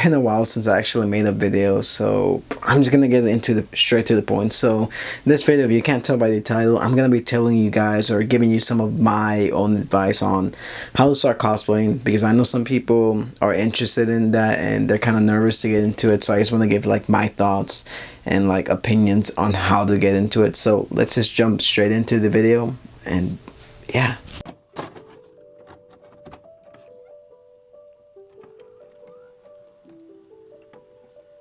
been a while since I actually made a video, so I'm just gonna get into the straight to the point. So this video, if you can't tell by the title, I'm gonna be telling you guys or giving you some of my own advice on how to start cosplaying, because I know some people are interested in that and they're kind of nervous to get into it. So I just want to give like my thoughts and like opinions on how to get into it. So let's just jump straight into the video, and yeah.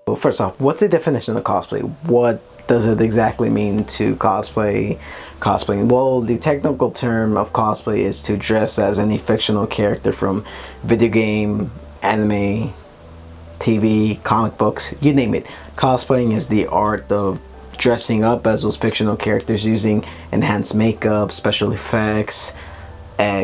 Well, first off, what's the definition of cosplay? What does it exactly mean to cosplaying? Well, the technical term of cosplay is to dress as any fictional character from video game, anime, TV, comic books, you name it. Cosplaying is the art of dressing up as those fictional characters using enhanced makeup, special effects,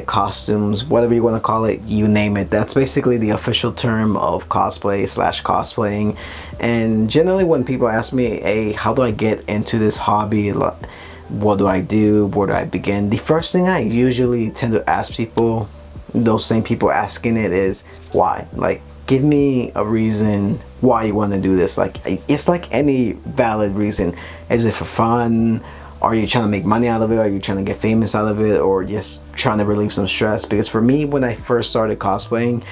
costumes, whatever you want to call it, you name it. That's basically the official term of cosplay / cosplaying. And generally when people ask me, hey, how do I get into this hobby, what do I do, where do I begin, the first thing I usually tend to ask people, those same people asking it, is why. Like, give me a reason why you want to do this. Like, it's like any valid reason. Is it for fun? Are you trying to make money out of it? Are you trying to get famous out of it? Or just trying to relieve some stress? Because for me, when I first started cosplaying,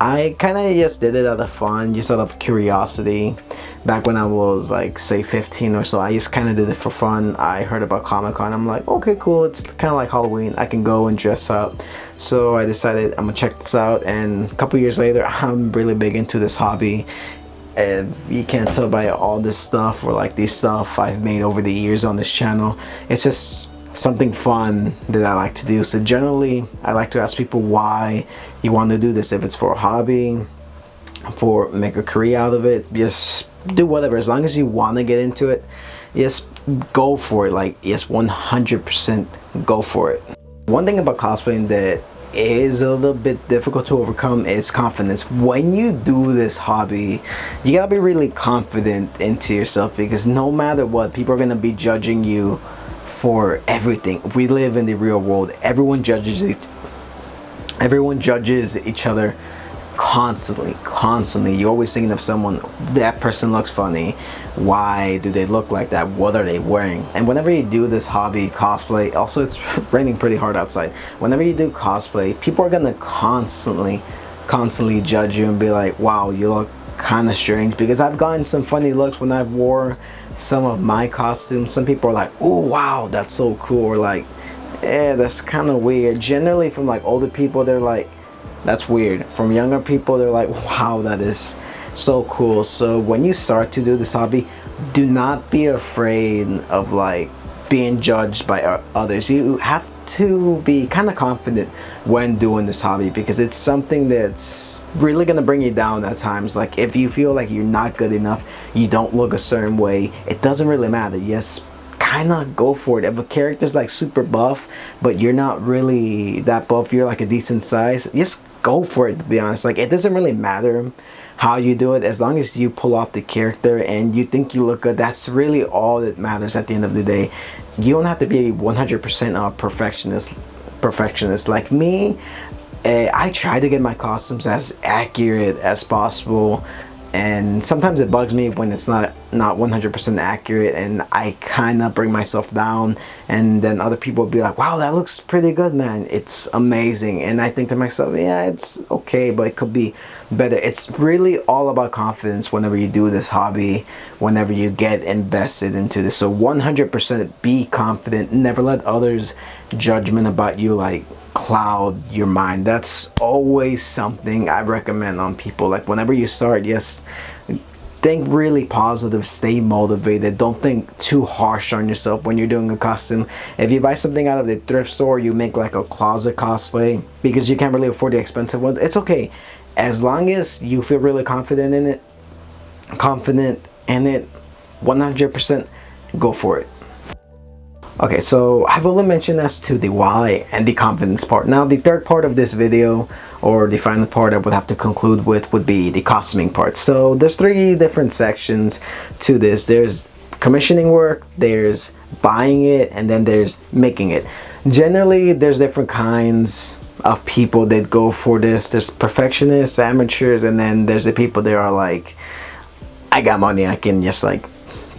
I kind of just did it out of fun, just out of curiosity. Back when I was like, say 15 or so, I just kind of did it for fun. I heard about Comic-Con. I'm like, okay, cool. It's kind of like Halloween. I can go and dress up. So I decided I'm gonna check this out. And a couple years later, I'm really big into this hobby. You can't tell by all this stuff, or like these stuff I've made over the years on this channel. It's just something fun that I like to do. So generally I like to ask people why you want to do this. If it's for a hobby, for make a career out of it, just do whatever. As long as you want to get into it, just go for it. Like, yes, 100% go for it. One thing about cosplaying that is a little bit difficult to overcome is confidence. When you do this hobby, you gotta be really confident into yourself, because no matter what, people are gonna be judging you for everything. We live in the real world. Everyone judges each other constantly. You're always thinking of someone, that person looks funny, why do they look like that, what are they wearing? And whenever you do this hobby, cosplay, also it's raining pretty hard outside, whenever you do cosplay, people are gonna constantly judge you and be like, wow, you look kind of strange. Because I've gotten some funny looks when I've wore some of my costumes. Some people are like, oh wow, that's so cool, or like, yeah, that's kind of weird. Generally from like older people, they're like, that's weird. From younger people, they're like, wow, that is so cool. So when you start to do this hobby, do not be afraid of like being judged by others. You have to be kind of confident when doing this hobby, because it's something that's really gonna bring you down at times. Like, if you feel like you're not good enough, you don't look a certain way, it doesn't really matter. Yes, kind of go for it. If a character's like super buff but you're not really that buff, you're like a decent size, just go for it. To be honest, like, it doesn't really matter how you do it, as long as you pull off the character and you think you look good. That's really all that matters at the end of the day. You don't have to be 100% a perfectionist like me. I try to get my costumes as accurate as possible, and sometimes it bugs me when it's not 100% accurate, and I kind of bring myself down, and then other people will be like, wow, that looks pretty good, man, it's amazing. And I think to myself, yeah, it's okay, but it could be better. It's really all about confidence whenever you do this hobby, whenever you get invested into this. So 100% be confident. Never let others' judgment about you like cloud your mind. That's always something I recommend on people. Like, whenever you start, yes, think really positive, stay motivated, don't think too harsh on yourself when you're doing a costume. If you buy something out of the thrift store, you make like a closet cosplay because you can't really afford the expensive ones, it's okay. As long as you feel really confident in it, 100% go for it. Okay, so I've only mentioned as to the why and the confidence part. Now the third part of this video, or the final part I would have to conclude with, would be the costuming part. So there's 3 different sections to this. There's commissioning work, there's buying it, and then there's making it. Generally there's different kinds of people that go for this. There's perfectionists, amateurs, and then there's the people that are like, I got money, I can just like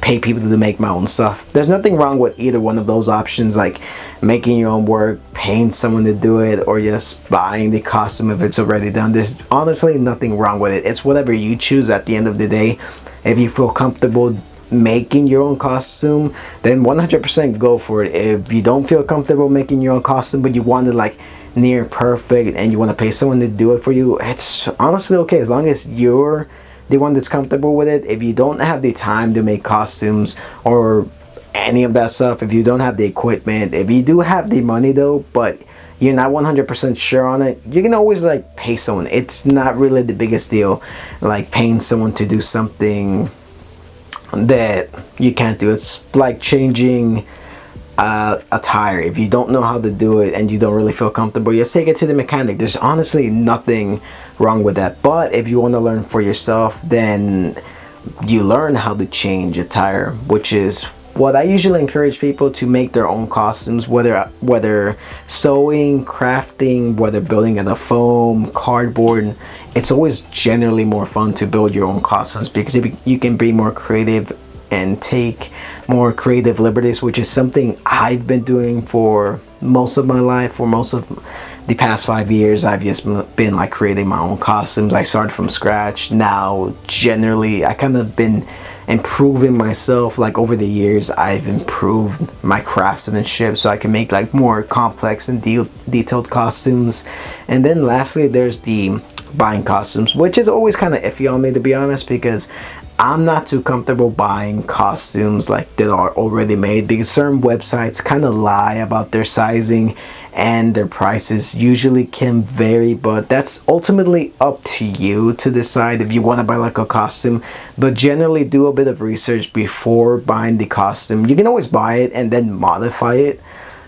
pay people to make my own stuff. There's nothing wrong with either one of those options, like making your own work, paying someone to do it, or just buying the costume if it's already done. There's honestly nothing wrong with it. It's whatever you choose at the end of the day. If you feel comfortable making your own costume, then 100% go for it. If you don't feel comfortable making your own costume, but you want it like near perfect and you want to pay someone to do it for you, it's honestly okay, as long as you're the one that's comfortable with it. If you don't have the time to make costumes or any of that stuff, if you don't have the equipment, if you do have the money though, but you're not 100% sure on it, you can always like pay someone. It's not really the biggest deal, like paying someone to do something that you can't do. It's like changing a tire. If you don't know how to do it and you don't really feel comfortable, just take it to the mechanic. There's honestly nothing wrong with that. But if you want to learn for yourself, then you learn how to change a tire, which is what I usually encourage people to make their own costumes, whether sewing, crafting, whether building out of foam, cardboard. It's always generally more fun to build your own costumes because you can be more creative and take more creative liberties, which is something I've been doing for most of my life. For most of the past 5 years, I've just been like creating my own costumes. I started from scratch. Now generally I kind of been improving myself. Like over the years, I've improved my craftsmanship so I can make like more complex and detailed costumes. And then lastly, there's the buying costumes, which is always kind of iffy on me, to be honest, because I'm not too comfortable buying costumes like that are already made, because certain websites kind of lie about their sizing and their prices usually can vary. But that's ultimately up to you to decide if you want to buy like a costume. But generally do a bit of research before buying the costume. You can always buy it and then modify it,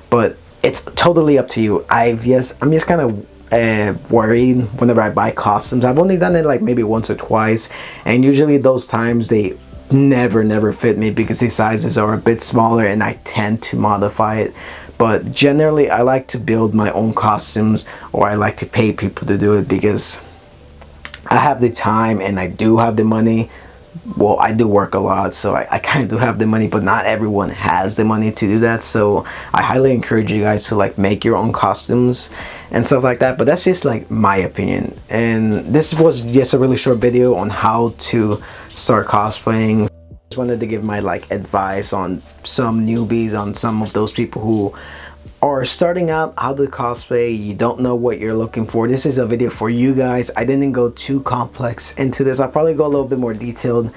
but it's totally up to you. I'm just kind of worried whenever I buy costumes. I've only done it like maybe once or twice, and usually those times they never fit me because the sizes are a bit smaller and I tend to modify it. But generally I like to build my own costumes, or I like to pay people to do it because I have the time and I do have the money. Well, I do work a lot, so I kind of do have the money, but not everyone has the money to do that. So I highly encourage you guys to like make your own costumes and stuff like that. But that's just like my opinion, and this was just a really short video on how to start cosplaying. Just wanted to give my like advice on some newbies, on some of those people who are starting out how to cosplay. You don't know what you're looking for. This is a video for you guys. I didn't go too complex into this. I'll probably go a little bit more detailed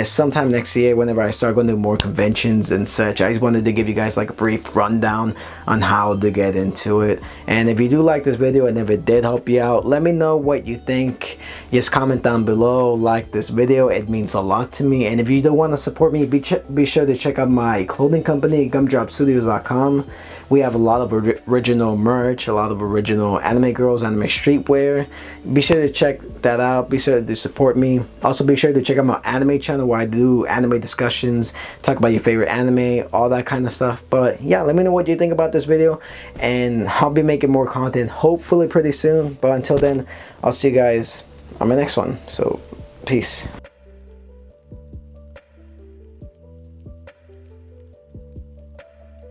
sometime next year whenever I start going to more conventions and such. I just wanted to give you guys like a brief rundown on how to get into it. And if you do like this video and if it did help you out, let me know what you think. Just comment down below, like this video. It means a lot to me. And if you do want to support me, be sure to check out my clothing company, gumdropstudios.com. We have a lot of original merch, a lot of original anime girls, anime streetwear. Be sure to check that out. Be sure to support me. Also be sure to check out my anime channel where I do anime discussions, talk about your favorite anime, all that kind of stuff. But yeah, let me know what you think about this video, and I'll be making more content hopefully pretty soon. But until then, I'll see you guys on my next one. So peace.